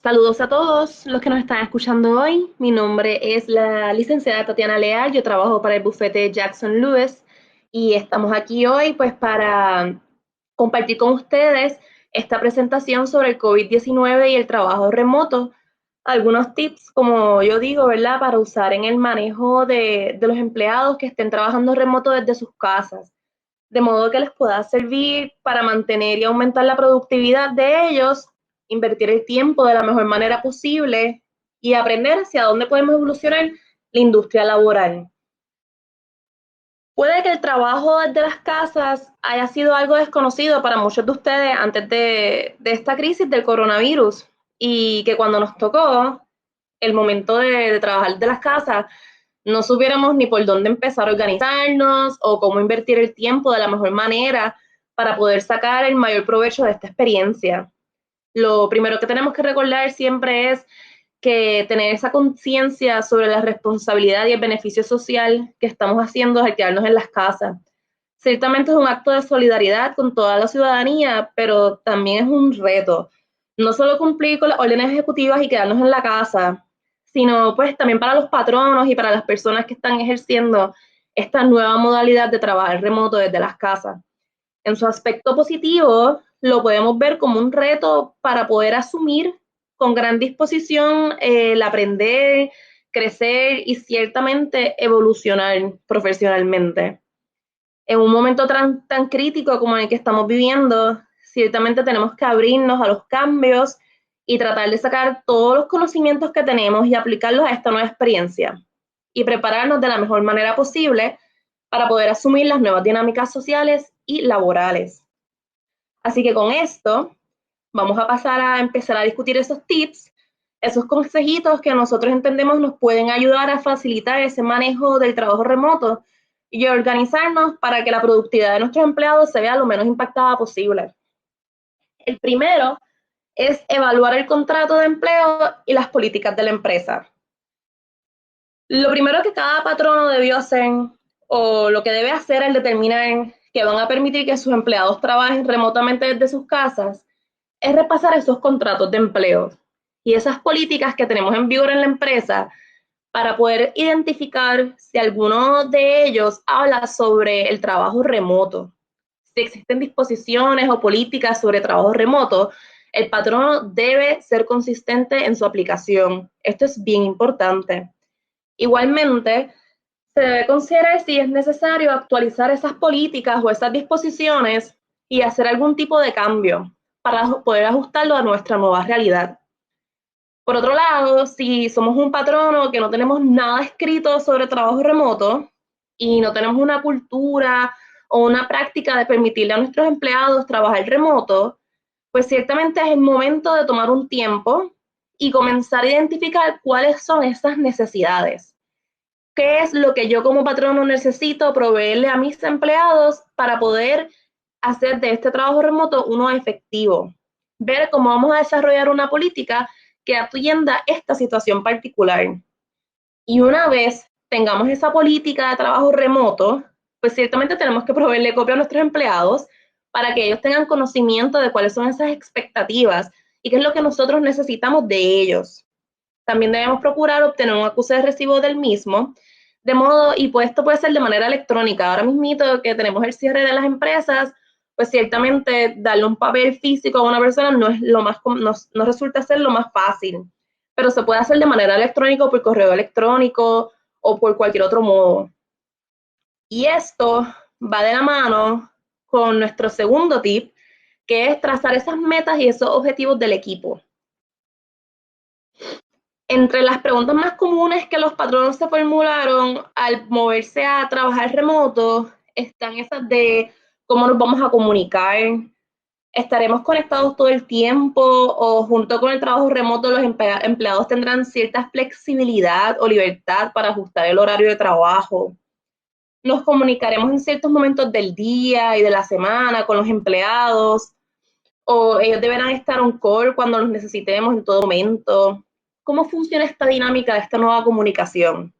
Saludos a todos los que nos están escuchando hoy. Mi nombre es la licenciada Tatiana Leal. Yo trabajo para el bufete Jackson Lewis y estamos aquí hoy pues para compartir con ustedes esta presentación sobre el COVID-19 y el trabajo remoto. Algunos tips, como yo digo, ¿verdad? Para usar en el manejo de los empleados que estén trabajando remoto desde sus casas, de modo que les pueda servir para mantener y aumentar la productividad de ellos, invertir el tiempo de la mejor manera posible y aprender hacia dónde podemos evolucionar la industria laboral. Puede que el trabajo desde las casas haya sido algo desconocido para muchos de ustedes antes de esta crisis del coronavirus y que cuando nos tocó el momento de trabajar de las casas, no supiéramos ni por dónde empezar a organizarnos o cómo invertir el tiempo de la mejor manera para poder sacar el mayor provecho de esta experiencia. Lo primero que tenemos que recordar siempre es que tener esa conciencia sobre la responsabilidad y el beneficio social que estamos haciendo al quedarnos en las casas. Ciertamente es un acto de solidaridad con toda la ciudadanía, pero también es un reto. No solo cumplir con las órdenes ejecutivas y quedarnos en la casa, sino pues también para los patronos y para las personas que están ejerciendo esta nueva modalidad de trabajar remoto desde las casas. En su aspecto positivo, lo podemos ver como un reto para poder asumir con gran disposición el aprender, crecer y ciertamente evolucionar profesionalmente. En un momento tan crítico como el que estamos viviendo, ciertamente tenemos que abrirnos a los cambios y tratar de sacar todos los conocimientos que tenemos y aplicarlos a esta nueva experiencia y prepararnos de la mejor manera posible para poder asumir las nuevas dinámicas sociales y laborales. Así que con esto vamos a pasar a empezar a discutir esos tips, esos consejitos que nosotros entendemos nos pueden ayudar a facilitar ese manejo del trabajo remoto y organizarnos para que la productividad de nuestros empleados se vea lo menos impactada posible. El primero es evaluar el contrato de empleo y las políticas de la empresa. Lo primero que cada patrono debió hacer o lo que debe hacer al determinar que van a permitir que sus empleados trabajen remotamente desde sus casas es repasar esos contratos de empleo y esas políticas que tenemos en vigor en la empresa para poder identificar si alguno de ellos habla sobre el trabajo remoto. Si existen disposiciones o políticas sobre trabajo remoto, el patrono debe ser consistente en su aplicación. Esto es bien importante. Igualmente, se debe considerar si es necesario actualizar esas políticas o esas disposiciones y hacer algún tipo de cambio para poder ajustarlo a nuestra nueva realidad. Por otro lado, si somos un patrono que no tenemos nada escrito sobre trabajo remoto y no tenemos una cultura o una práctica de permitirle a nuestros empleados trabajar remoto, pues ciertamente es el momento de tomar un tiempo y comenzar a identificar cuáles son esas necesidades. ¿Qué es lo que yo como patrono necesito proveerle a mis empleados para poder hacer de este trabajo remoto uno efectivo? Ver cómo vamos a desarrollar una política que atienda esta situación particular. Y una vez tengamos esa política de trabajo remoto, pues ciertamente tenemos que proveerle copia a nuestros empleados para que ellos tengan conocimiento de cuáles son esas expectativas y qué es lo que nosotros necesitamos de ellos. También debemos procurar obtener un acuse de recibo del mismo, de modo, y pues esto puede ser de manera electrónica. Ahora mismo que tenemos el cierre de las empresas, pues ciertamente darle un papel físico a una persona no es lo más, no resulta ser lo más fácil, pero se puede hacer de manera electrónica, por correo electrónico o por cualquier otro modo. Y esto va de la mano con nuestro segundo tip, que es trazar esas metas y esos objetivos del equipo. Entre las preguntas más comunes que los patronos se formularon al moverse a trabajar remoto están esas de cómo nos vamos a comunicar, estaremos conectados todo el tiempo o junto con el trabajo remoto los empleados tendrán cierta flexibilidad o libertad para ajustar el horario de trabajo. Nos comunicaremos en ciertos momentos del día y de la semana con los empleados o ellos deberán estar on call cuando los necesitemos en todo momento. ¿Cómo funciona esta dinámica de esta nueva comunicación?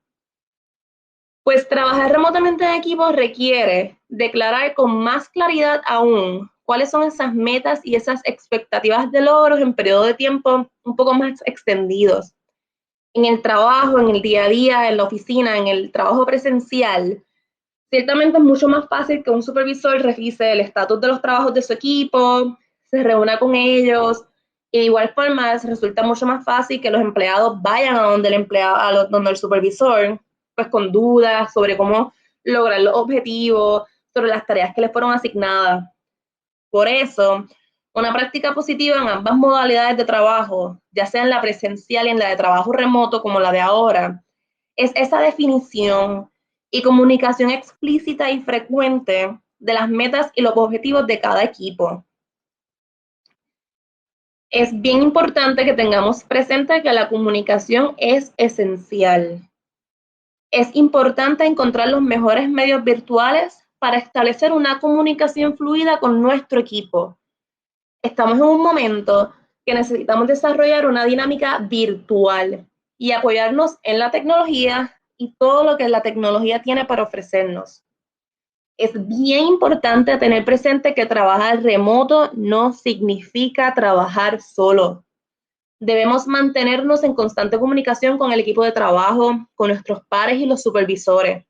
Pues trabajar remotamente en equipo requiere declarar con más claridad aún cuáles son esas metas y esas expectativas de logros en periodos de tiempo un poco más extendidos. En el trabajo, en el día a día, en la oficina, en el trabajo presencial, ciertamente es mucho más fácil que un supervisor revise el estatus de los trabajos de su equipo, se reúna con ellos, y de igual forma resulta mucho más fácil que los empleados vayan a donde el empleado, donde el supervisor, pues con dudas sobre cómo lograr los objetivos, sobre las tareas que les fueron asignadas. Por eso, una práctica positiva en ambas modalidades de trabajo, ya sea en la presencial y en la de trabajo remoto como la de ahora, es esa definición y comunicación explícita y frecuente de las metas y los objetivos de cada equipo. Es bien importante que tengamos presente que la comunicación es esencial. Es importante encontrar los mejores medios virtuales para establecer una comunicación fluida con nuestro equipo. Estamos en un momento que necesitamos desarrollar una dinámica virtual y apoyarnos en la tecnología y todo lo que la tecnología tiene para ofrecernos. Es bien importante tener presente que trabajar remoto no significa trabajar solo. Debemos mantenernos en constante comunicación con el equipo de trabajo, con nuestros pares y los supervisores.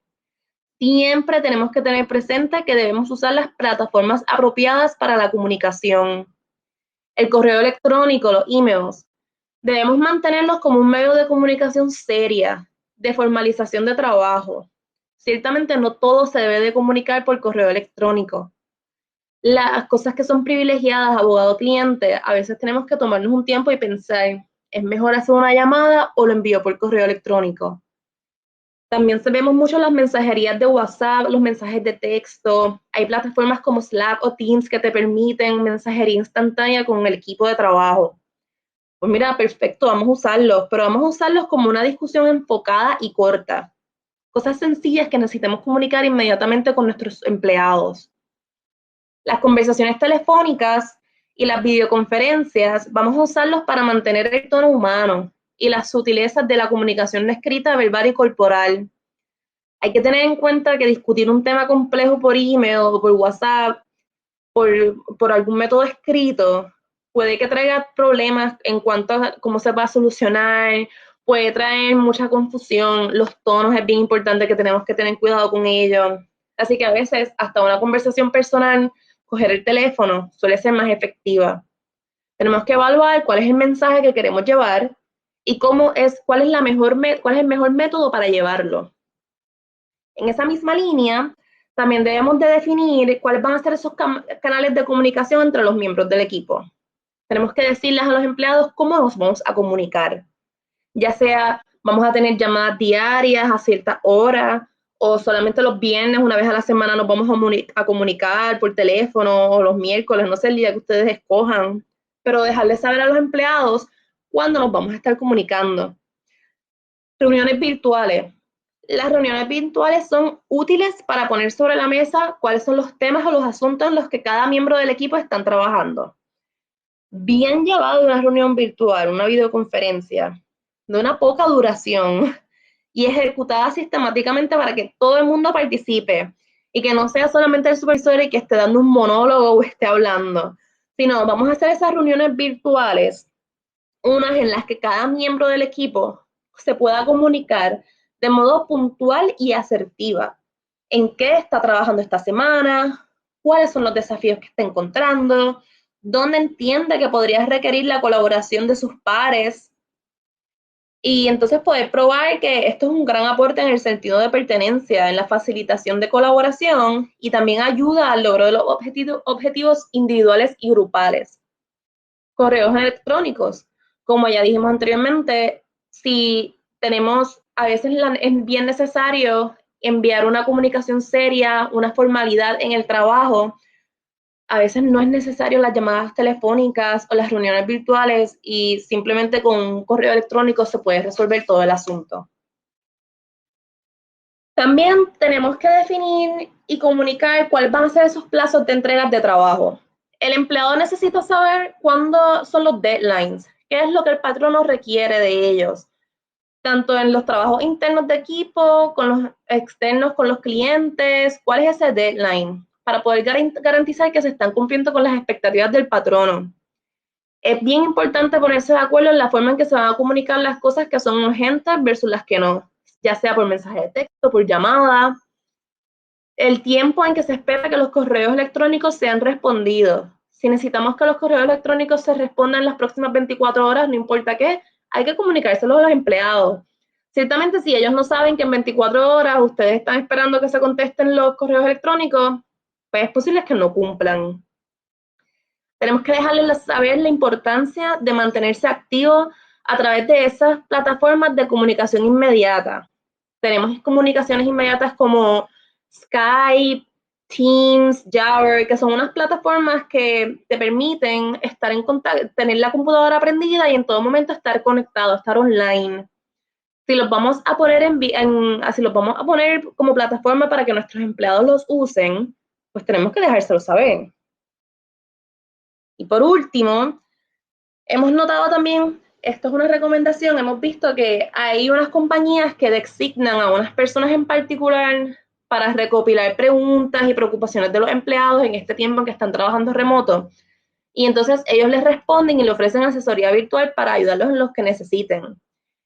Siempre tenemos que tener presente que debemos usar las plataformas apropiadas para la comunicación. El correo electrónico, los emails, debemos mantenerlos como un medio de comunicación seria, de formalización de trabajo. Ciertamente no todo se debe de comunicar por correo electrónico. Las cosas que son privilegiadas, abogado-cliente, a veces tenemos que tomarnos un tiempo y pensar, ¿es mejor hacer una llamada o lo envío por correo electrónico? También vemos mucho las mensajerías de WhatsApp, los mensajes de texto. Hay plataformas como Slack o Teams que te permiten mensajería instantánea con el equipo de trabajo. Pues mira, perfecto, vamos a usarlos, pero vamos a usarlos como una discusión enfocada y corta. Cosas sencillas que necesitamos comunicar inmediatamente con nuestros empleados. Las conversaciones telefónicas y las videoconferencias, vamos a usarlos para mantener el tono humano y las sutilezas de la comunicación no escrita, verbal y corporal. Hay que tener en cuenta que discutir un tema complejo por email o por WhatsApp, por algún método escrito, puede que traiga problemas en cuanto a cómo se va a solucionar, puede traer mucha confusión, los tonos es bien importante que tenemos que tener cuidado con ellos. Así que a veces hasta una conversación personal, coger el teléfono suele ser más efectiva. Tenemos que evaluar cuál es el mensaje que queremos llevar y cuál es el mejor método para llevarlo. En esa misma línea, también debemos de definir cuáles van a ser esos canales de comunicación entre los miembros del equipo. Tenemos que decirles a los empleados cómo nos vamos a comunicar, ya sea vamos a tener llamadas diarias a cierta hora o solamente los viernes, una vez a la semana nos vamos a comunicar por teléfono o los miércoles, no sé el día que ustedes escojan, pero dejarles saber a los empleados cuándo nos vamos a estar comunicando. Reuniones virtuales. Las reuniones virtuales son útiles para poner sobre la mesa cuáles son los temas o los asuntos en los que cada miembro del equipo están trabajando. Bien llevado una reunión virtual, una videoconferencia, de una poca duración y ejecutada sistemáticamente para que todo el mundo participe y que no sea solamente el supervisor el que esté dando un monólogo o esté hablando, sino vamos a hacer esas reuniones virtuales, unas en las que cada miembro del equipo se pueda comunicar de modo puntual y asertiva en qué está trabajando esta semana, cuáles son los desafíos que está encontrando, dónde entiende que podría requerir la colaboración de sus pares y entonces poder probar que esto es un gran aporte en el sentido de pertenencia, en la facilitación de colaboración y también ayuda al logro de los objetivos individuales y grupales. Correos electrónicos. Como ya dijimos anteriormente, si tenemos, a veces es bien necesario enviar una comunicación seria, una formalidad en el trabajo, a veces no es necesario las llamadas telefónicas o las reuniones virtuales y simplemente con un correo electrónico se puede resolver todo el asunto. También tenemos que definir y comunicar cuáles van a ser esos plazos de entregas de trabajo. El empleado necesita saber cuándo son los deadlines, qué es lo que el patrón nos requiere de ellos, tanto en los trabajos internos de equipo, con los externos, con los clientes, cuál es ese deadline, para poder garantizar que se están cumpliendo con las expectativas del patrono. Es bien importante ponerse de acuerdo en la forma en que se van a comunicar las cosas que son urgentes versus las que no, ya sea por mensaje de texto, por llamada, el tiempo en que se espera que los correos electrónicos sean respondidos. Si necesitamos que los correos electrónicos se respondan en las próximas 24 horas, no importa qué, hay que comunicárselo a los empleados. Ciertamente, si ellos no saben que en 24 horas ustedes están esperando que se contesten los correos electrónicos, pues es posible que no cumplan. Tenemos que dejarles saber la importancia de mantenerse activos a través de esas plataformas de comunicación inmediata. Tenemos comunicaciones inmediatas como Skype, Teams, Jabber, que son unas plataformas que te permiten estar en contacto, tener la computadora prendida y en todo momento estar conectado, estar online. Si los vamos a poner si los vamos a poner como plataforma para que nuestros empleados los usen, pues tenemos que dejárselo saber. Y por último, hemos notado también, esto es una recomendación, hemos visto que hay unas compañías que designan a unas personas en particular para recopilar preguntas y preocupaciones de los empleados en este tiempo en que están trabajando remoto. Y entonces ellos les responden y le ofrecen asesoría virtual para ayudarlos en los que necesiten.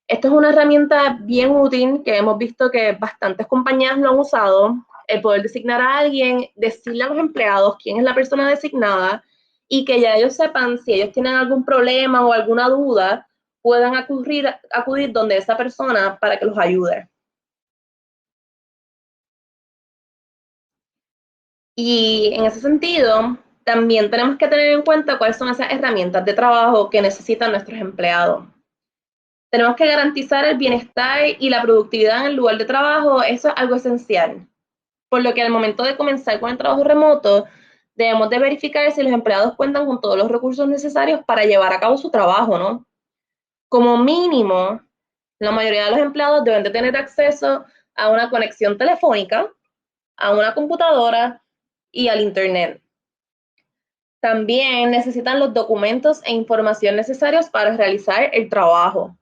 Esto es una herramienta bien útil que hemos visto que bastantes compañías lo han usado, el poder designar a alguien, decirle a los empleados quién es la persona designada y que ya ellos sepan si ellos tienen algún problema o alguna duda, puedan acudir donde esa persona para que los ayude. Y en ese sentido, también tenemos que tener en cuenta cuáles son esas herramientas de trabajo que necesitan nuestros empleados. Tenemos que garantizar el bienestar y la productividad en el lugar de trabajo, eso es algo esencial. Por lo que al momento de comenzar con el trabajo remoto, debemos de verificar si los empleados cuentan con todos los recursos necesarios para llevar a cabo su trabajo, ¿no? Como mínimo, la mayoría de los empleados deben de tener acceso a una conexión telefónica, a una computadora y al internet. También necesitan los documentos e información necesarios para realizar el trabajo.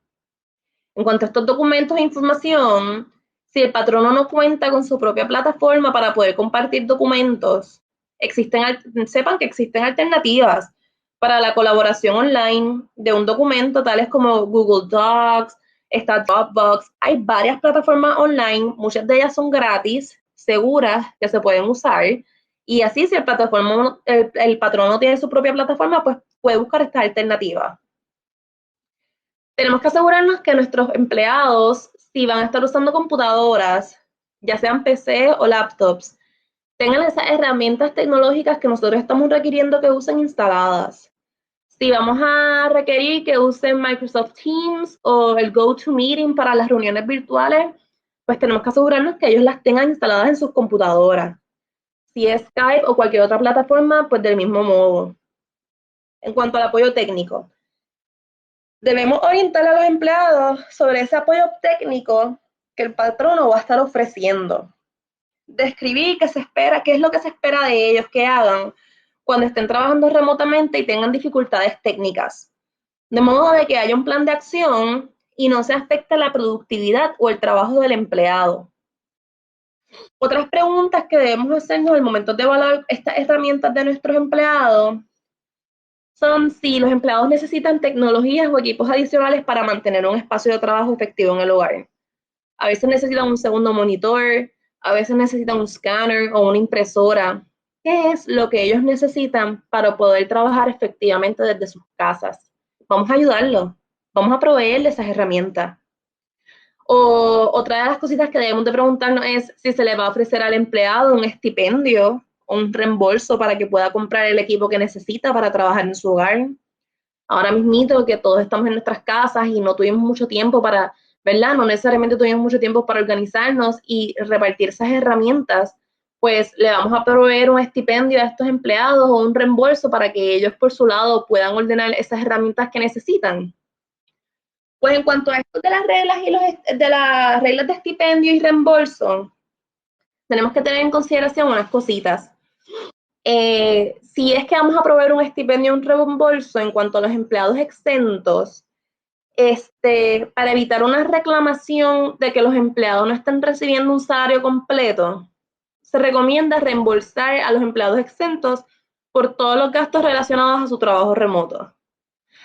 En cuanto a estos documentos e información, si el patrono no cuenta con su propia plataforma para poder compartir documentos, sepan que existen alternativas para la colaboración online de un documento, tales como Google Docs, está Dropbox. Hay varias plataformas online, muchas de ellas son gratis, seguras, que se pueden usar. Y así, si el patrono tiene su propia plataforma, pues puede buscar estas alternativas. Tenemos que asegurarnos que nuestros empleados, si van a estar usando computadoras, ya sean PC o laptops, tengan esas herramientas tecnológicas que nosotros estamos requiriendo que usen instaladas. Si vamos a requerir que usen Microsoft Teams o el GoToMeeting para las reuniones virtuales, pues tenemos que asegurarnos que ellos las tengan instaladas en sus computadoras. Si es Skype o cualquier otra plataforma, pues del mismo modo. En cuanto al apoyo técnico, debemos orientar a los empleados sobre ese apoyo técnico que el patrono va a estar ofreciendo. Describir qué se espera, qué es lo que se espera de ellos que hagan cuando estén trabajando remotamente y tengan dificultades técnicas. De modo de que haya un plan de acción y no se afecte la productividad o el trabajo del empleado. Otras preguntas que debemos hacernos al momento de evaluar estas herramientas de nuestros empleados son si los empleados necesitan tecnologías o equipos adicionales para mantener un espacio de trabajo efectivo en el hogar. A veces necesitan un segundo monitor, a veces necesitan un scanner o una impresora. ¿Qué es lo que ellos necesitan para poder trabajar efectivamente desde sus casas? Vamos a ayudarlos, vamos a proveerles esas herramientas. O otra de las cositas que debemos de preguntarnos es si se le va a ofrecer al empleado un estipendio o un reembolso para que pueda comprar el equipo que necesita para trabajar en su hogar. Ahora mismito que todos estamos en nuestras casas y no tuvimos mucho tiempo para, ¿verdad? No necesariamente tuvimos mucho tiempo para organizarnos y repartir esas herramientas, pues le vamos a proveer un estipendio a estos empleados o un reembolso para que ellos por su lado puedan ordenar esas herramientas que necesitan. Pues en cuanto a esto de las reglas de las reglas de estipendio y reembolso, tenemos que tener en consideración unas cositas. Si es que vamos a proveer un estipendio o un reembolso en cuanto a los empleados exentos, para evitar una reclamación de que los empleados no estén recibiendo un salario completo, se recomienda reembolsar a los empleados exentos por todos los gastos relacionados a su trabajo remoto.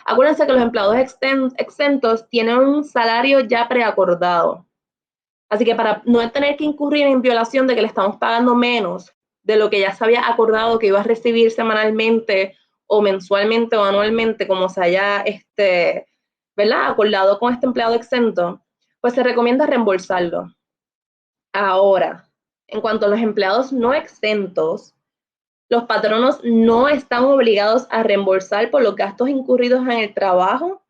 Acuérdense que los empleados exentos tienen un salario ya preacordado. Así que para no tener que incurrir en violación de que le estamos pagando menos de lo que ya se había acordado que iba a recibir semanalmente o mensualmente o anualmente, como se haya ¿verdad? Acordado con este empleado exento, pues se recomienda reembolsarlo. Ahora, en cuanto a los empleados no exentos, los patronos no están obligados a reembolsar por los gastos incurridos en el trabajo,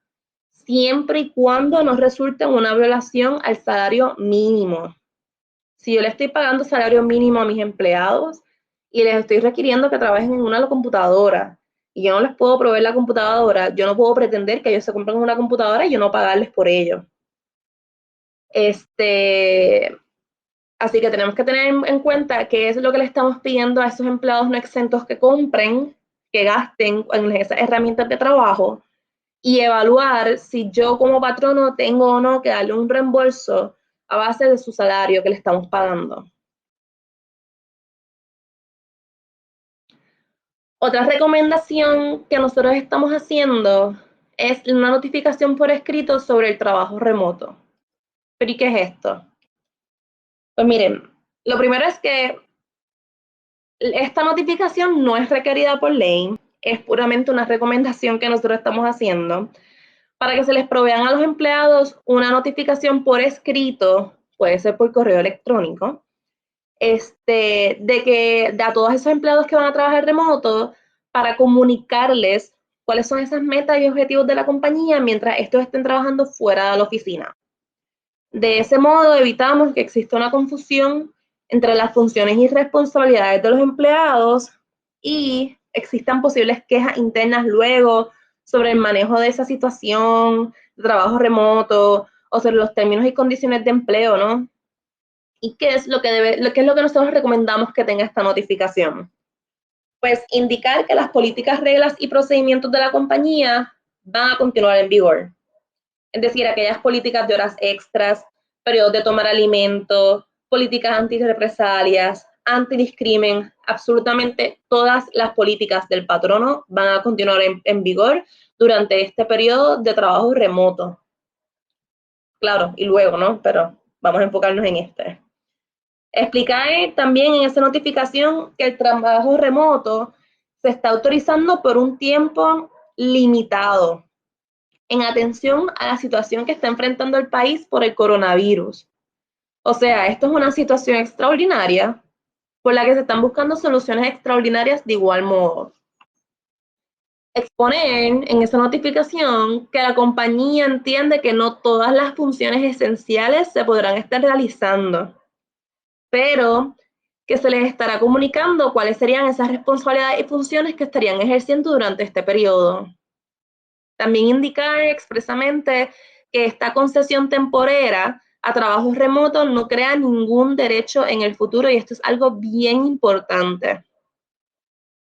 siempre y cuando no resulte en una violación al salario mínimo. Si yo le estoy pagando salario mínimo a mis empleados y les estoy requiriendo que trabajen en una computadora y yo no les puedo proveer la computadora, yo no puedo pretender que ellos se compren una computadora y yo no pagarles por ello. Así que tenemos que tener en cuenta qué es lo que le estamos pidiendo a esos empleados no exentos que compren, que gasten en esas herramientas de trabajo y evaluar si yo como patrono tengo o no que darle un reembolso a base de su salario que le estamos pagando. Otra recomendación que nosotros estamos haciendo es una notificación por escrito sobre el trabajo remoto. ¿Pero y qué es esto? Pues miren, lo primero es que esta notificación no es requerida por ley, es puramente una recomendación que nosotros estamos haciendo para que se les provean a los empleados una notificación por escrito, puede ser por correo electrónico, de a todos esos empleados que van a trabajar remoto para comunicarles cuáles son esas metas y objetivos de la compañía mientras estos estén trabajando fuera de la oficina. De ese modo evitamos que exista una confusión entre las funciones y responsabilidades de los empleados y existan posibles quejas internas luego sobre el manejo de esa situación de trabajo remoto o sobre los términos y condiciones de empleo, ¿no? ¿Y qué es lo que nosotros recomendamos que tenga esta notificación? Pues indicar que las políticas, reglas y procedimientos de la compañía van a continuar en vigor. Es decir, aquellas políticas de horas extras, periodos de tomar alimento, políticas antirrepresalias, antidiscrimen, absolutamente todas las políticas del patrono van a continuar en vigor durante este periodo de trabajo remoto. Claro, y luego, ¿no? Pero vamos a enfocarnos en este. Explicar también en esa notificación que el trabajo remoto se está autorizando por un tiempo limitado en atención a la situación que está enfrentando el país por el coronavirus. O sea, esto es una situación extraordinaria por la que se están buscando soluciones extraordinarias de igual modo. Exponer en esa notificación que la compañía entiende que no todas las funciones esenciales se podrán estar realizando, pero que se les estará comunicando cuáles serían esas responsabilidades y funciones que estarían ejerciendo durante este periodo. También indicar expresamente que esta concesión temporera a trabajos remotos no crea ningún derecho en el futuro y esto es algo bien importante.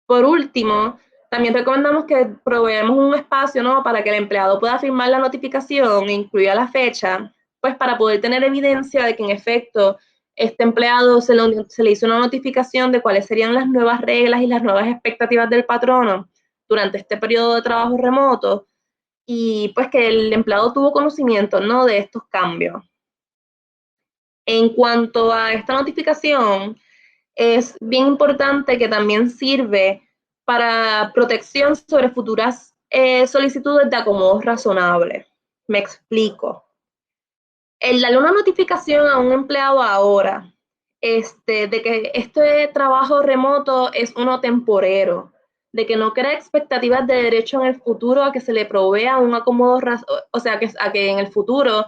Por último, también recomendamos que proveemos un espacio, ¿no?, para que el empleado pueda firmar la notificación e incluya la fecha, pues para poder tener evidencia de que en efecto este empleado se le hizo una notificación de cuáles serían las nuevas reglas y las nuevas expectativas del patrono durante este periodo de trabajo remoto y pues que el empleado tuvo conocimiento, ¿no?, de estos cambios. En cuanto a esta notificación, es bien importante que también sirve para protección sobre futuras solicitudes de acomodo razonable. Me explico. El darle una notificación a un empleado ahora de que este trabajo remoto es uno temporero, de que no crea expectativas de derecho en el futuro a que se le provea un acomodo, o sea, a que en el futuro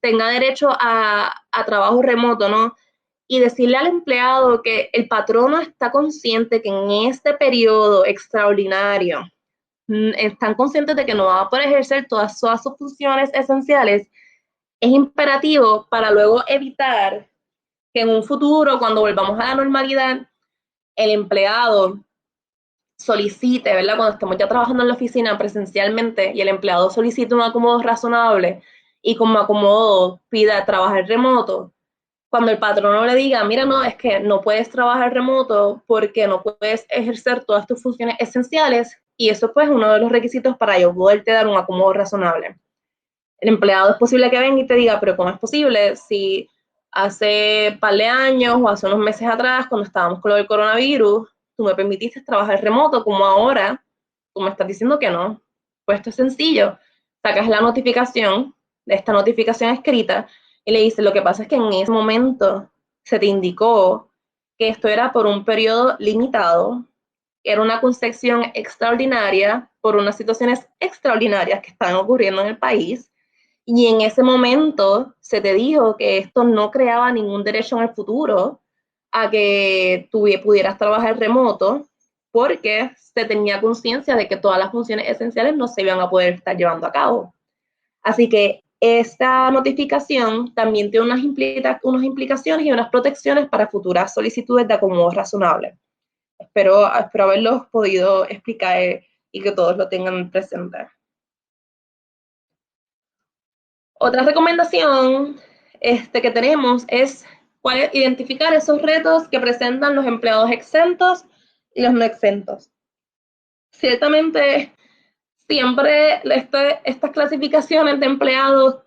tenga derecho a trabajo remoto, ¿no? Y decirle al empleado que el patrono está consciente que en este periodo extraordinario están conscientes de que no va a poder ejercer todas sus funciones esenciales, es imperativo para luego evitar que en un futuro, cuando volvamos a la normalidad, el empleado solicite, ¿verdad? Cuando estemos ya trabajando en la oficina presencialmente y el empleado solicite un acomodo razonable y como acomodo pida trabajar remoto, cuando el patrono le diga, mira, no, es que no puedes trabajar remoto porque no puedes ejercer todas tus funciones esenciales, y eso pues es uno de los requisitos para yo poderte dar un acomodo razonable. El empleado es posible que venga y te diga, pero ¿cómo es posible si hace par de años o hace unos meses atrás, cuando estábamos con lo del coronavirus, tú me permitiste trabajar remoto, como ahora tú me estás diciendo que no? Pues esto es sencillo. Sacas la notificación de esta notificación escrita y le dices, lo que pasa es que en ese momento se te indicó que esto era por un periodo limitado, era una concesión extraordinaria por unas situaciones extraordinarias que están ocurriendo en el país, y en ese momento se te dijo que esto no creaba ningún derecho en el futuro a que tú pudieras trabajar remoto, porque se tenía conciencia de que todas las funciones esenciales no se iban a poder estar llevando a cabo. Así que esta notificación también tiene unas implicaciones y unas protecciones para futuras solicitudes de acomodo razonable. Espero haberlos podido explicar y que todos lo tengan presente. Otra recomendación que tenemos es identificar esos retos que presentan los empleados exentos y los no exentos. Ciertamente, siempre estas clasificaciones de empleados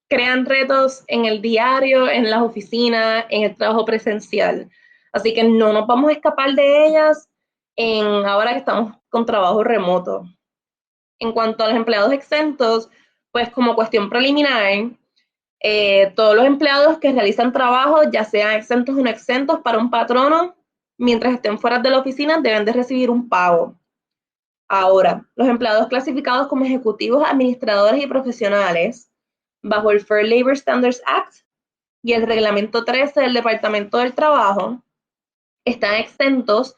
crean retos en el diario, en las oficinas, en el trabajo presencial. Así que no nos vamos a escapar de ellas ahora que estamos con trabajo remoto. En cuanto a los empleados exentos, pues como cuestión preliminar, todos los empleados que realizan trabajos, ya sean exentos o no exentos, para un patrono, mientras estén fuera de la oficina, deben de recibir un pago. Ahora, los empleados clasificados como ejecutivos, administradores y profesionales, bajo el Fair Labor Standards Act y el Reglamento 13 del Departamento del Trabajo, están exentos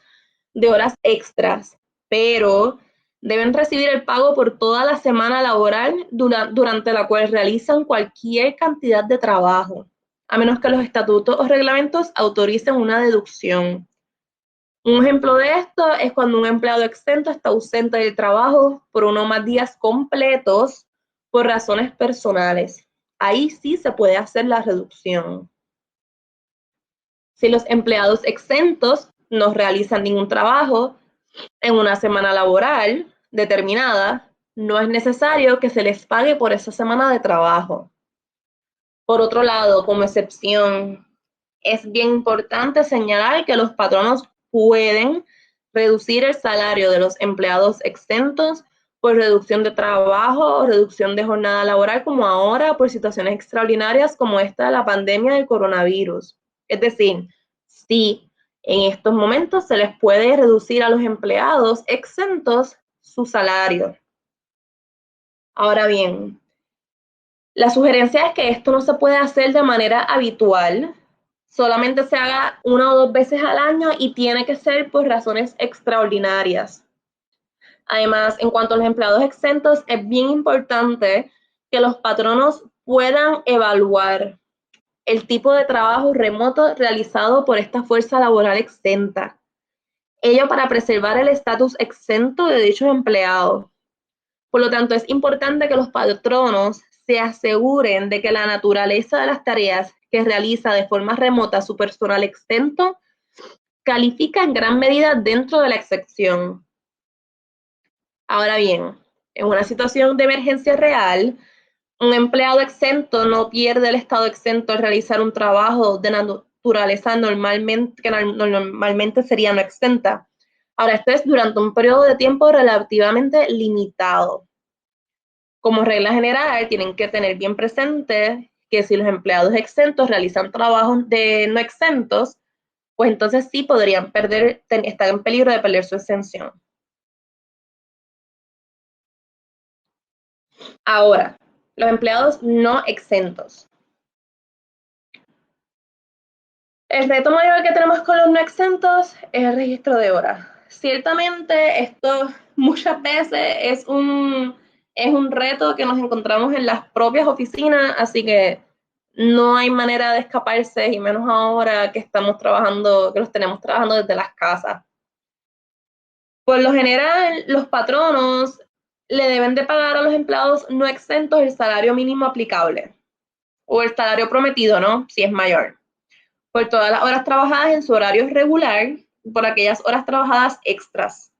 de horas extras, pero deben recibir el pago por toda la semana laboral durante la cual realizan cualquier cantidad de trabajo, a menos que los estatutos o reglamentos autoricen una deducción. Un ejemplo de esto es cuando un empleado exento está ausente del trabajo por uno o más días completos por razones personales. Ahí sí se puede hacer la reducción. Si los empleados exentos no realizan ningún trabajo en una semana laboral determinada, no es necesario que se les pague por esa semana de trabajo. Por otro lado, como excepción, es bien importante señalar que los patronos pueden reducir el salario de los empleados exentos por reducción de trabajo o reducción de jornada laboral, como ahora por situaciones extraordinarias como esta de la pandemia del coronavirus. Es decir, sí, en estos momentos se les puede reducir a los empleados exentos su salario. Ahora bien, la sugerencia es que esto no se puede hacer de manera habitual, solamente se haga 1 o 2 veces al año y tiene que ser por razones extraordinarias. Además, en cuanto a los empleados exentos, es bien importante que los patronos puedan evaluar el tipo de trabajo remoto realizado por esta fuerza laboral exenta. Ello para preservar el estatus exento de dichos empleados. Por lo tanto, es importante que los patronos se aseguren de que la naturaleza de las tareas que realiza de forma remota su personal exento califica en gran medida dentro de la excepción. Ahora bien, en una situación de emergencia real, un empleado exento no pierde el estado exento al realizar un trabajo de naturaleza que normalmente sería no exenta. Ahora, esto es durante un periodo de tiempo relativamente limitado. Como regla general, tienen que tener bien presente que si los empleados exentos realizan trabajos de no exentos, pues entonces sí podrían estar en peligro de perder su exención. Ahora, los empleados no exentos. El reto mayor que tenemos con los no exentos es el registro de horas. Ciertamente, esto muchas veces es un reto que nos encontramos en las propias oficinas, así que no hay manera de escaparse, y menos ahora que los tenemos trabajando desde las casas. Por lo general, los patronos le deben de pagar a los empleados no exentos el salario mínimo aplicable, o el salario prometido, ¿no? Si es mayor. por todas las horas trabajadas en su horario regular y por aquellas horas trabajadas extras.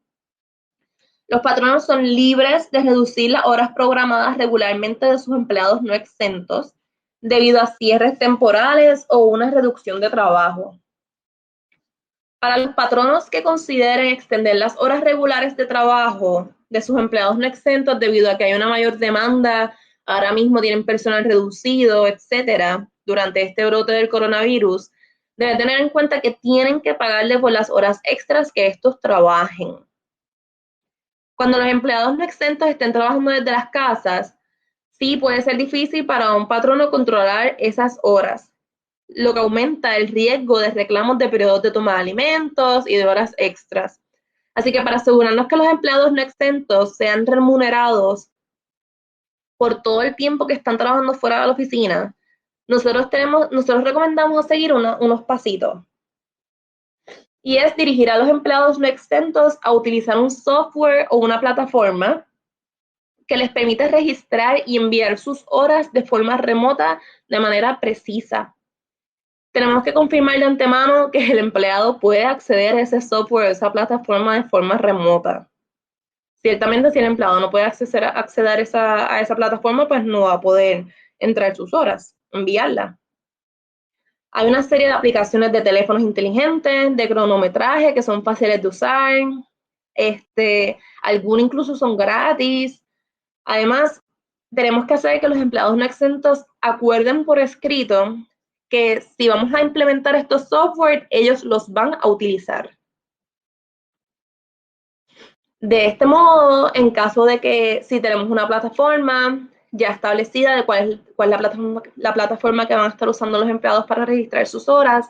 Los patronos son libres de reducir las horas programadas regularmente de sus empleados no exentos debido a cierres temporales o una reducción de trabajo. Para los patronos que consideren extender las horas regulares de trabajo de sus empleados no exentos debido a que hay una mayor demanda, ahora mismo tienen personal reducido, etcétera, durante este brote del coronavirus, deben tener en cuenta que tienen que pagarle por las horas extras que estos trabajen. Cuando los empleados no exentos estén trabajando desde las casas, sí puede ser difícil para un patrono controlar esas horas, lo que aumenta el riesgo de reclamos de periodos de toma de alimentos y de horas extras. Así que para asegurarnos que los empleados no exentos sean remunerados por todo el tiempo que están trabajando fuera de la oficina, nosotros recomendamos seguir unos pasitos. Y es dirigir a los empleados no exentos a utilizar un software o una plataforma que les permite registrar y enviar sus horas de forma remota de manera precisa. Tenemos que confirmar de antemano que el empleado puede acceder a ese software, a esa plataforma de forma remota. Ciertamente, si el empleado no puede acceder a esa plataforma, pues no va a poder entrar sus horas, enviarla. Hay una serie de aplicaciones de teléfonos inteligentes, de cronometraje, que son fáciles de usar. Algunos incluso son gratis. Además, tenemos que hacer que los empleados no exentos acuerden por escrito que si vamos a implementar estos software, ellos los van a utilizar. De este modo, en caso de que si tenemos una plataforma ya establecida de cuál es la plataforma que van a estar usando los empleados para registrar sus horas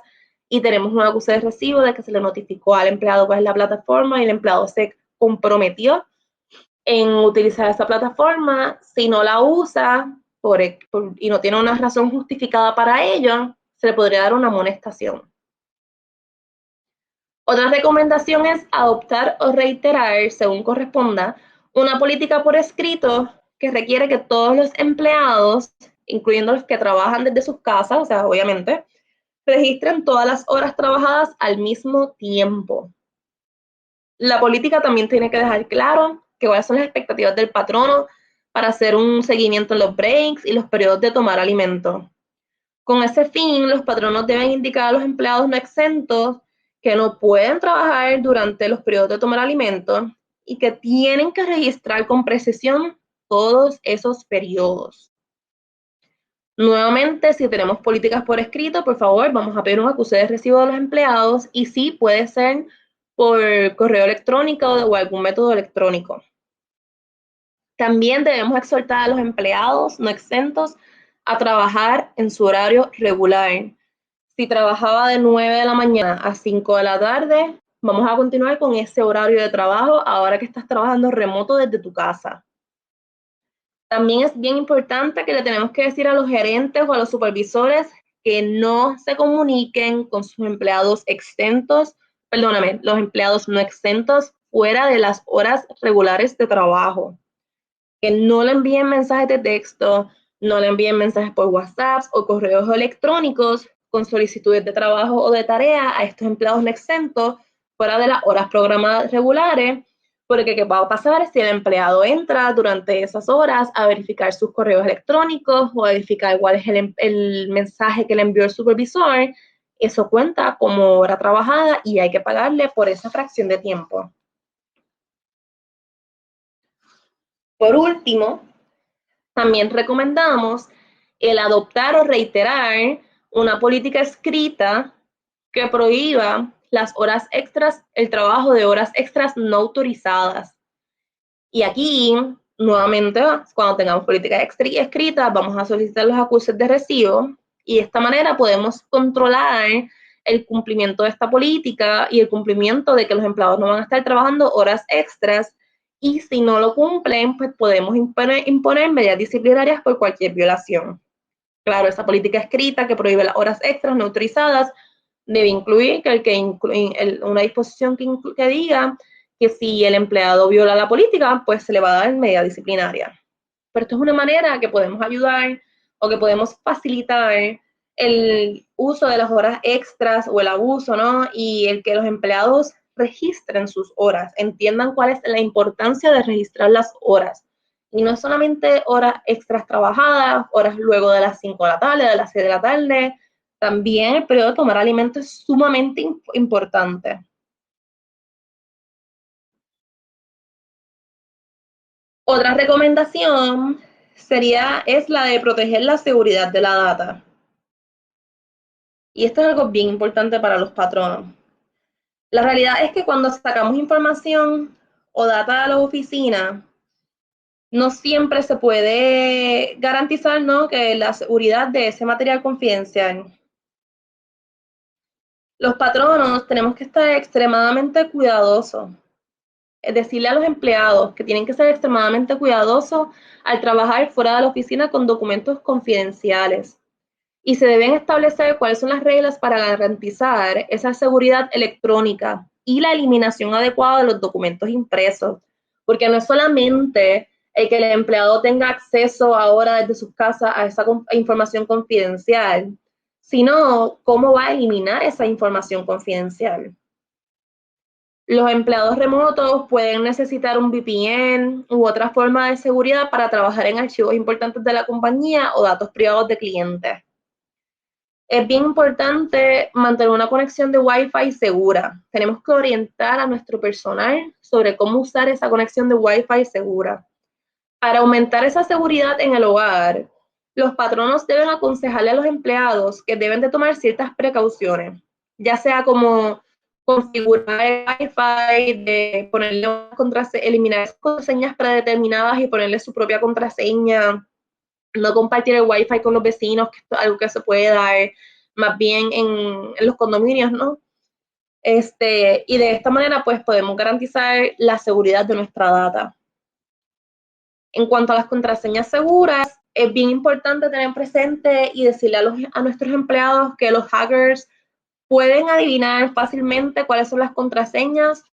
y tenemos un acuse de recibo de que se le notificó al empleado cuál es la plataforma y el empleado se comprometió en utilizar esa plataforma, si no la usa y no tiene una razón justificada para ello, se le podría dar una amonestación. Otra recomendación es adoptar o reiterar, según corresponda, una política por escrito que requiere que todos los empleados, incluyendo los que trabajan desde sus casas, o sea, obviamente, registren todas las horas trabajadas al mismo tiempo. La política también tiene que dejar claro que cuáles son las expectativas del patrono para hacer un seguimiento en los breaks y los periodos de tomar alimentos. Con ese fin, los patronos deben indicar a los empleados no exentos que no pueden trabajar durante los periodos de tomar alimentos y que tienen que registrar con precisión todos esos periodos. Nuevamente, si tenemos políticas por escrito, por favor, vamos a pedir un acuse de recibo de los empleados y sí puede ser por correo electrónico o algún método electrónico. También debemos exhortar a los empleados no exentos a trabajar en su horario regular. Si trabajaba de 9 de la mañana a 5 de la tarde, vamos a continuar con ese horario de trabajo ahora que estás trabajando remoto desde tu casa. También es bien importante que le tenemos que decir a los gerentes o a los supervisores que no se comuniquen con sus empleados exentos, los empleados no exentos fuera de las horas regulares de trabajo. Que no le envíen mensajes de texto, no le envíen mensajes por WhatsApp o correos electrónicos con solicitudes de trabajo o de tarea a estos empleados no exentos fuera de las horas programadas regulares, porque ¿qué va a pasar si el empleado entra durante esas horas a verificar sus correos electrónicos o a verificar cuál es el mensaje que le envió el supervisor? Eso cuenta como hora trabajada y hay que pagarle por esa fracción de tiempo. Por último, también recomendamos el adoptar o reiterar una política escrita que prohíba las horas extras, el trabajo de horas extras no autorizadas. Y aquí, nuevamente, cuando tengamos políticas escritas, vamos a solicitar los acuses de recibo y de esta manera podemos controlar el cumplimiento de esta política y el cumplimiento de que los empleados no van a estar trabajando horas extras y si no lo cumplen, pues podemos imponer medidas disciplinarias por cualquier violación. Claro, esa política escrita que prohíbe las horas extras no autorizadas debe incluir una disposición que diga que si el empleado viola la política, pues se le va a dar medida disciplinaria. Pero esto es una manera que podemos ayudar o que podemos facilitar el uso de las horas extras o el abuso, ¿no? Y el que los empleados registren sus horas, entiendan cuál es la importancia de registrar las horas. Y no solamente horas extras trabajadas, horas luego de las 5 de la tarde, de las 6 de la tarde, también el periodo de tomar alimentos es sumamente importante. Otra recomendación es la de proteger la seguridad de la data. Y esto es algo bien importante para los patronos. La realidad es que cuando sacamos información o data a la oficina, no siempre se puede garantizar, ¿no?, que la seguridad de ese material confidencial. Los patronos tenemos que estar extremadamente cuidadosos. Es decirle a los empleados que tienen que ser extremadamente cuidadosos al trabajar fuera de la oficina con documentos confidenciales. Y se deben establecer cuáles son las reglas para garantizar esa seguridad electrónica y la eliminación adecuada de los documentos impresos, porque no es solamente el que el empleado tenga acceso ahora desde sus casas a esa información confidencial, sino cómo va a eliminar esa información confidencial. Los empleados remotos pueden necesitar un VPN u otra forma de seguridad para trabajar en archivos importantes de la compañía o datos privados de clientes. Es bien importante mantener una conexión de Wi-Fi segura. Tenemos que orientar a nuestro personal sobre cómo usar esa conexión de Wi-Fi segura. Para aumentar esa seguridad en el hogar, los patronos deben aconsejarle a los empleados que deben de tomar ciertas precauciones, ya sea como configurar el Wi-Fi, de ponerle eliminar contraseñas predeterminadas y ponerle su propia contraseña, no compartir el Wi-Fi con los vecinos, que esto es algo que se puede dar más bien en los condominios, ¿no? Y de esta manera, pues, podemos garantizar la seguridad de nuestra data. En cuanto a las contraseñas seguras, es bien importante tener presente y decirle a nuestros empleados que los hackers pueden adivinar fácilmente cuáles son las contraseñas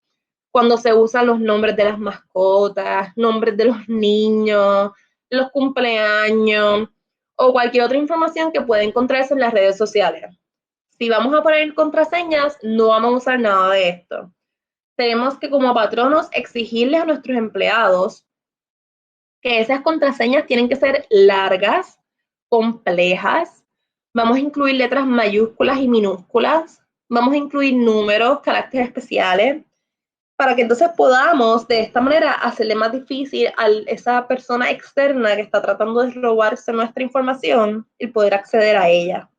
cuando se usan los nombres de las mascotas, nombres de los niños, los cumpleaños o cualquier otra información que pueda encontrarse en las redes sociales. Si vamos a poner contraseñas, no vamos a usar nada de esto. Tenemos que, como patronos, exigirles a nuestros empleados que esas contraseñas tienen que ser largas, complejas. Vamos a incluir letras mayúsculas y minúsculas. Vamos a incluir números, caracteres especiales, para que entonces podamos de esta manera hacerle más difícil a esa persona externa que está tratando de robarse nuestra información el poder acceder a ella.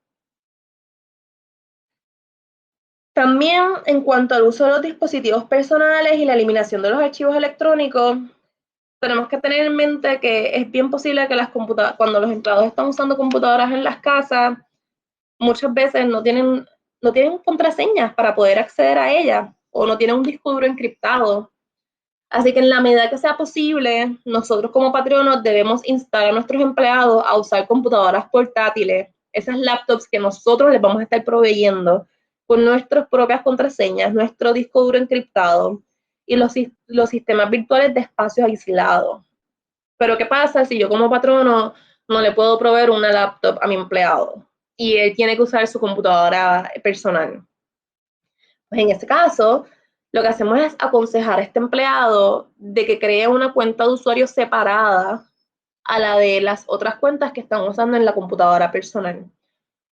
También, en cuanto al uso de los dispositivos personales y la eliminación de los archivos electrónicos, tenemos que tener en mente que es bien posible que cuando los empleados están usando computadoras en las casas, muchas veces no tienen contraseñas para poder acceder a ellas o no tienen un disco duro encriptado. Así que en la medida que sea posible, nosotros como patronos debemos instar a nuestros empleados a usar computadoras portátiles, esas laptops que nosotros les vamos a estar proveyendo con nuestras propias contraseñas, nuestro disco duro encriptado y los sistemas virtuales de espacios aislados. Pero ¿qué pasa si yo como patrono no le puedo proveer una laptop a mi empleado y él tiene que usar su computadora personal? Pues en este caso, lo que hacemos es aconsejar a este empleado de que cree una cuenta de usuario separada a la de las otras cuentas que están usando en la computadora personal.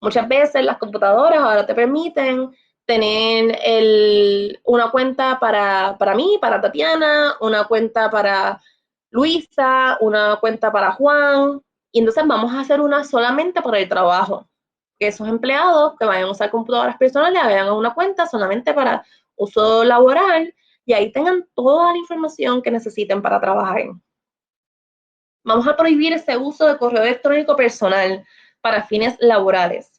Muchas veces las computadoras ahora te permiten tener una cuenta para mí, para Tatiana, una cuenta para Luisa, una cuenta para Juan, y entonces vamos a hacer una solamente para el trabajo. Que esos empleados que vayan a usar computadoras personales hagan una cuenta solamente para uso laboral y ahí tengan toda la información que necesiten para trabajar. Vamos a prohibir ese uso de correo electrónico personal para fines laborales.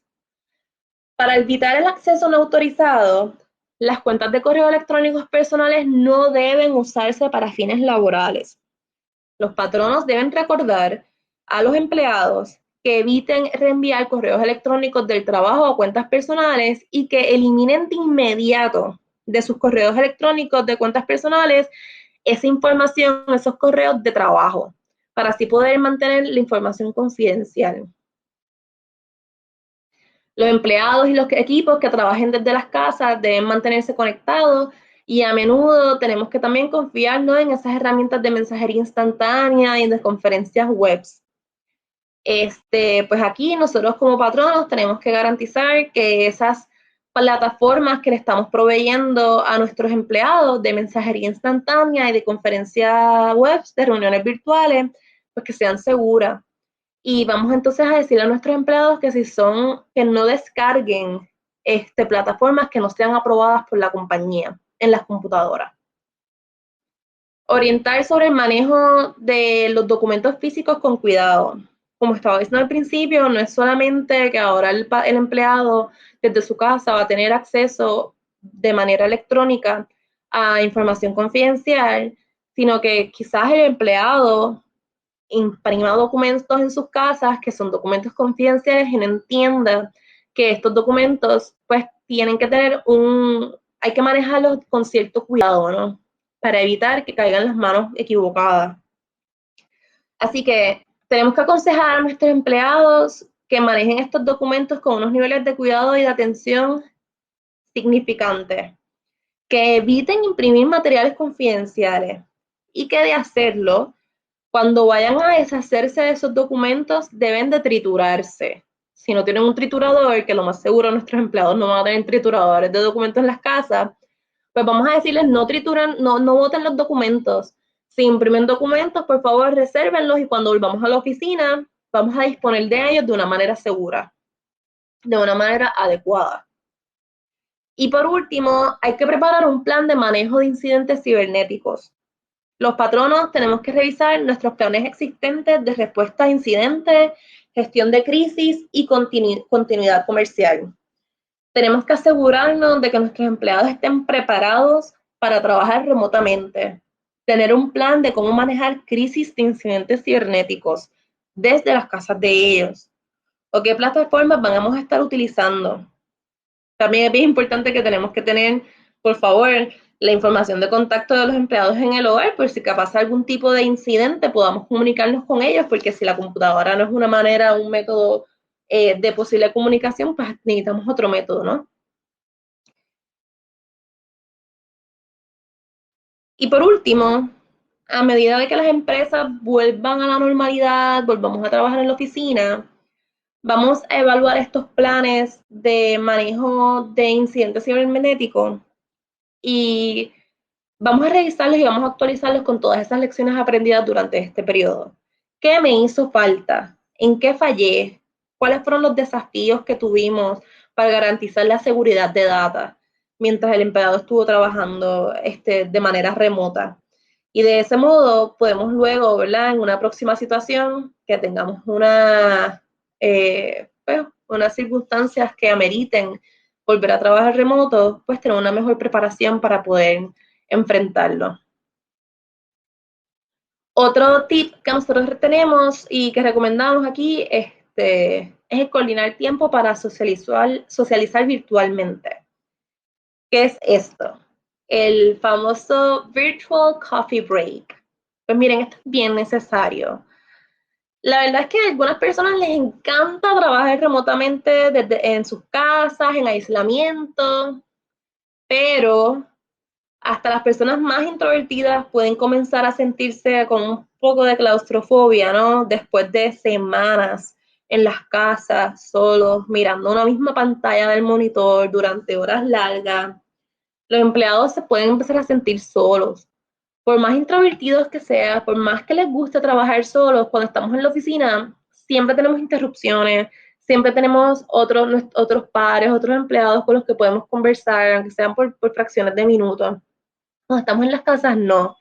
Para evitar el acceso no autorizado, las cuentas de correo electrónicos personales no deben usarse para fines laborales. Los patronos deben recordar a los empleados que eviten reenviar correos electrónicos del trabajo a cuentas personales y que eliminen de inmediato de sus correos electrónicos de cuentas personales esa información, esos correos de trabajo, para así poder mantener la información confidencial. Los empleados y los equipos que trabajen desde las casas deben mantenerse conectados y a menudo tenemos que también confiarnos en esas herramientas de mensajería instantánea y de conferencias web. Pues aquí nosotros como patronos tenemos que garantizar que esas plataformas que le estamos proveyendo a nuestros empleados de mensajería instantánea y de conferencias web, de reuniones virtuales, pues que sean seguras. Y vamos entonces a decirle a nuestros empleados que que no descarguen plataformas que no sean aprobadas por la compañía en las computadoras. Orientar sobre el manejo de los documentos físicos con cuidado. Como estaba diciendo al principio, no es solamente que ahora el empleado desde su casa va a tener acceso de manera electrónica a información confidencial, sino que quizás el empleado imprima documentos en sus casas que son documentos confidenciales y no entienda que estos documentos pues tienen que tener hay que manejarlos con cierto cuidado, ¿no? Para evitar que caigan en las manos equivocadas. Así que tenemos que aconsejar a nuestros empleados que manejen estos documentos con unos niveles de cuidado y de atención significantes, que eviten imprimir materiales confidenciales y que de hacerlo, cuando vayan a deshacerse de esos documentos, deben de triturarse. Si no tienen un triturador, que lo más seguro nuestros empleados no van a tener trituradores de documentos en las casas, pues vamos a decirles no trituran, no boten los documentos. Si imprimen documentos, por favor, resérvenlos y cuando volvamos a la oficina, vamos a disponer de ellos de una manera segura, de una manera adecuada. Y por último, hay que preparar un plan de manejo de incidentes cibernéticos. Los patronos tenemos que revisar nuestros planes existentes de respuesta a incidentes, gestión de crisis y continuidad comercial. Tenemos que asegurarnos de que nuestros empleados estén preparados para trabajar remotamente, tener un plan de cómo manejar crisis de incidentes cibernéticos desde las casas de ellos o qué plataformas vamos a estar utilizando. También es bien importante que tenemos que tener, por favor, la información de contacto de los empleados en el hogar, por si pasa algún tipo de incidente, podamos comunicarnos con ellos, porque si la computadora no es una manera, un método de posible comunicación, pues necesitamos otro método, ¿no? Y por último, a medida de que las empresas vuelvan a la normalidad, volvamos a trabajar en la oficina, vamos a evaluar estos planes de manejo de incidentes cibernéticos y vamos a revisarlos y vamos a actualizarlos con todas esas lecciones aprendidas durante este periodo. ¿Qué me hizo falta? ¿En qué fallé? ¿Cuáles fueron los desafíos que tuvimos para garantizar la seguridad de data mientras el empleado estuvo trabajando de manera remota? Y de ese modo podemos luego, ¿verdad? En una próxima situación que tengamos pues, unas circunstancias que ameriten volver a trabajar remoto, pues tener una mejor preparación para poder enfrentarlo. Otro tip que nosotros tenemos y que recomendamos aquí es el coordinar tiempo para socializar virtualmente. ¿Qué es esto? El famoso Virtual Coffee Break. Pues miren, esto es bien necesario. La verdad es que a algunas personas les encanta trabajar remotamente en sus casas, en aislamiento, pero hasta las personas más introvertidas pueden comenzar a sentirse con un poco de claustrofobia, ¿no? Después de semanas en las casas, solos, mirando una misma pantalla del monitor durante horas largas, los empleados se pueden empezar a sentir solos. Por más introvertidos que sean, por más que les guste trabajar solos, cuando estamos en la oficina, siempre tenemos interrupciones, siempre tenemos otros pares, otros empleados con los que podemos conversar, aunque sean por fracciones de minutos. Cuando estamos en las casas, no.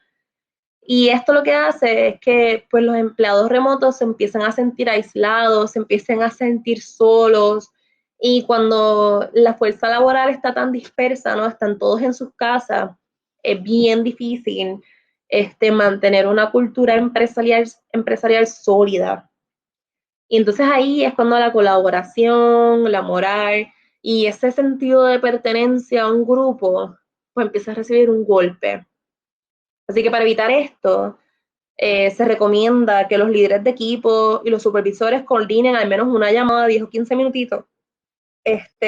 Y esto lo que hace es que pues, los empleados remotos se empiezan a sentir aislados, se empiezan a sentir solos. Y cuando la fuerza laboral está tan dispersa, ¿no? Están todos en sus casas, es bien difícil mantener una cultura empresarial sólida. Y entonces ahí es cuando la colaboración, la moral y ese sentido de pertenencia a un grupo, pues empieza a recibir un golpe. Así que para evitar esto, se recomienda que los líderes de equipo y los supervisores coordinen al menos una llamada de 10 o 15 minutitos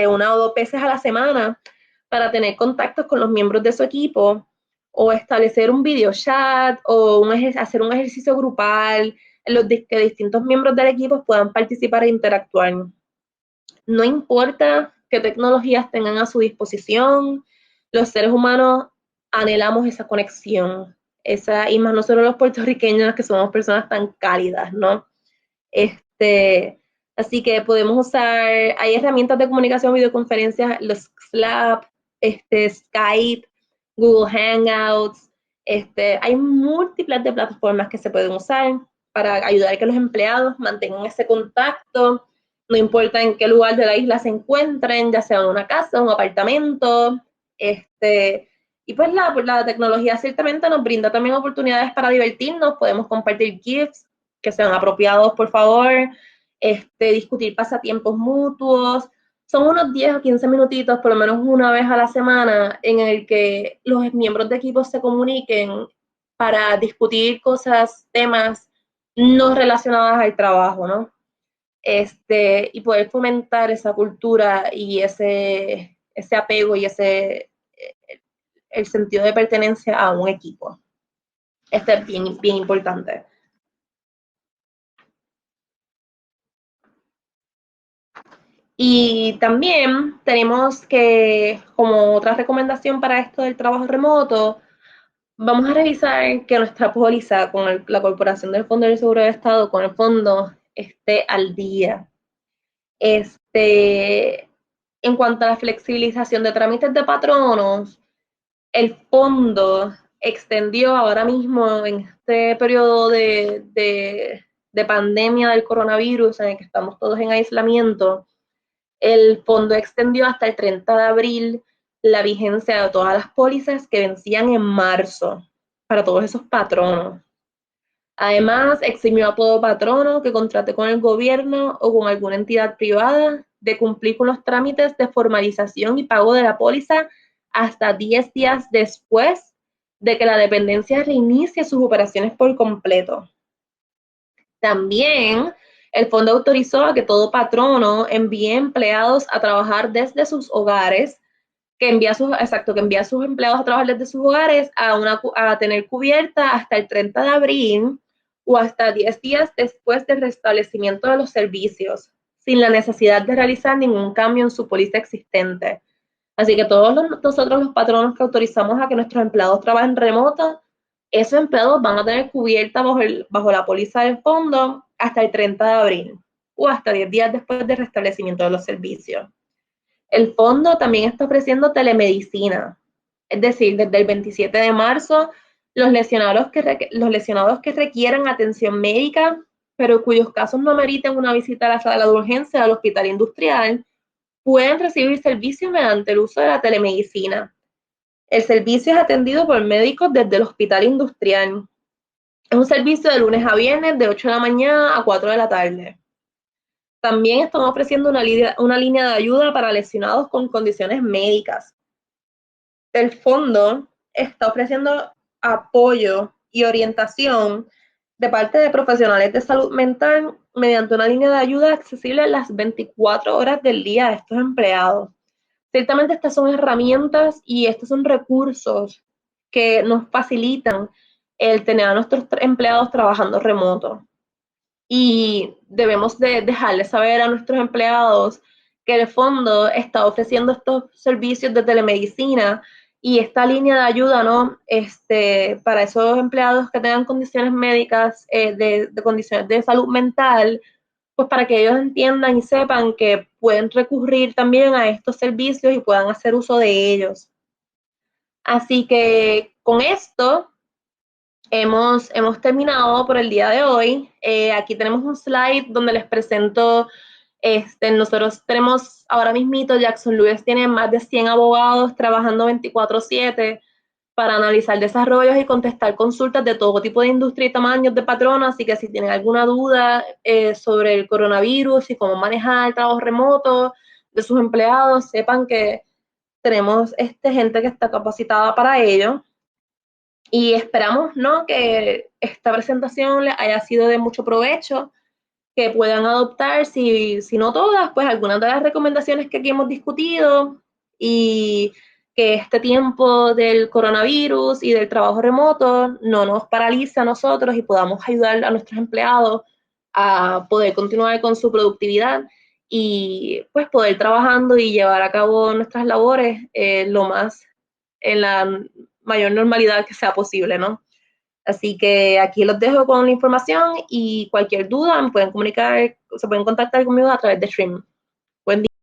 una o dos veces a la semana para tener contactos con los miembros de su equipo o establecer un video chat o hacer un ejercicio grupal en los que distintos miembros del equipo puedan participar e interactuar. No importa qué tecnologías tengan a su disposición, los seres humanos anhelamos esa conexión, y más nosotros los puertorriqueños que somos personas tan cálidas, ¿no? Así que podemos usar, hay herramientas de comunicación, videoconferencias, los Slack, Skype, Google Hangouts, hay múltiples de plataformas que se pueden usar para ayudar a que los empleados mantengan ese contacto, no importa en qué lugar de la isla se encuentren, ya sea en una casa, un apartamento, y pues la tecnología ciertamente nos brinda también oportunidades para divertirnos, podemos compartir GIFs que sean apropiados, por favor, discutir pasatiempos mutuos. Son unos 10 o 15 minutitos, por lo menos una vez a la semana, en el que los miembros de equipo se comuniquen para discutir cosas, temas no relacionadas al trabajo, ¿no? Y poder fomentar esa cultura y ese apego y el sentido de pertenencia a un equipo. Es bien, bien importante. Y también tenemos que, como otra recomendación para esto del trabajo remoto, vamos a revisar que nuestra póliza con la Corporación del Fondo del Seguro de Estado, con el fondo, esté al día. En cuanto a la flexibilización de trámites de patronos, el fondo extendió ahora mismo en este periodo de pandemia del coronavirus en el que estamos todos en aislamiento, el fondo extendió hasta el 30 de abril la vigencia de todas las pólizas que vencían en marzo para todos esos patronos. Además, eximió a todo patrono que contrate con el gobierno o con alguna entidad privada de cumplir con los trámites de formalización y pago de la póliza hasta 10 días después de que la dependencia reinicie sus operaciones por completo. También el fondo autorizó a que todo patrono envíe empleados a trabajar desde sus hogares, que envía a sus empleados a trabajar desde sus hogares a tener cubierta hasta el 30 de abril o hasta 10 días después del restablecimiento de los servicios, sin la necesidad de realizar ningún cambio en su póliza existente. Así que nosotros los patronos que autorizamos a que nuestros empleados trabajen remoto, esos empleados van a tener cubierta bajo la póliza del fondo hasta el 30 de abril o hasta 10 días después del restablecimiento de los servicios. El fondo también está ofreciendo telemedicina, es decir, desde el 27 de marzo, los lesionados que requieran atención médica, pero cuyos casos no meriten una visita a la sala de urgencia del hospital industrial, pueden recibir servicio mediante el uso de la telemedicina. El servicio es atendido por médicos desde el hospital industrial. Es un servicio de lunes a viernes de 8 de la mañana a 4 de la tarde. También estamos ofreciendo una línea de ayuda para lesionados con condiciones médicas. El fondo está ofreciendo apoyo y orientación de parte de profesionales de salud mental mediante una línea de ayuda accesible las 24 horas del día a estos empleados. Ciertamente estas son herramientas y estos son recursos que nos facilitan el tener a nuestros empleados trabajando remoto. Y debemos de dejarles saber a nuestros empleados que el fondo está ofreciendo estos servicios de telemedicina y esta línea de ayuda, ¿no? Para esos empleados que tengan condiciones médicas, de condiciones de salud mental, pues para que ellos entiendan y sepan que pueden recurrir también a estos servicios y puedan hacer uso de ellos. Así que con esto hemos terminado por el día de hoy. Aquí tenemos un slide donde les presento, nosotros tenemos ahora mismito, Jackson Lewis tiene más de 100 abogados trabajando 24/7 para analizar desarrollos y contestar consultas de todo tipo de industria y tamaños de patronos, así que si tienen alguna duda sobre el coronavirus y cómo manejar el trabajo remoto de sus empleados, sepan que tenemos gente que está capacitada para ello. Y esperamos, ¿no?, que esta presentación les haya sido de mucho provecho que puedan adoptar, si no todas, pues algunas de las recomendaciones que aquí hemos discutido, y que este tiempo del coronavirus y del trabajo remoto no nos paralice a nosotros y podamos ayudar a nuestros empleados a poder continuar con su productividad y pues poder trabajando y llevar a cabo nuestras labores lo más en la mayor normalidad que sea posible, ¿no? Así que aquí los dejo con la información y cualquier duda me pueden comunicar, se pueden contactar conmigo a través de Stream. Buen día.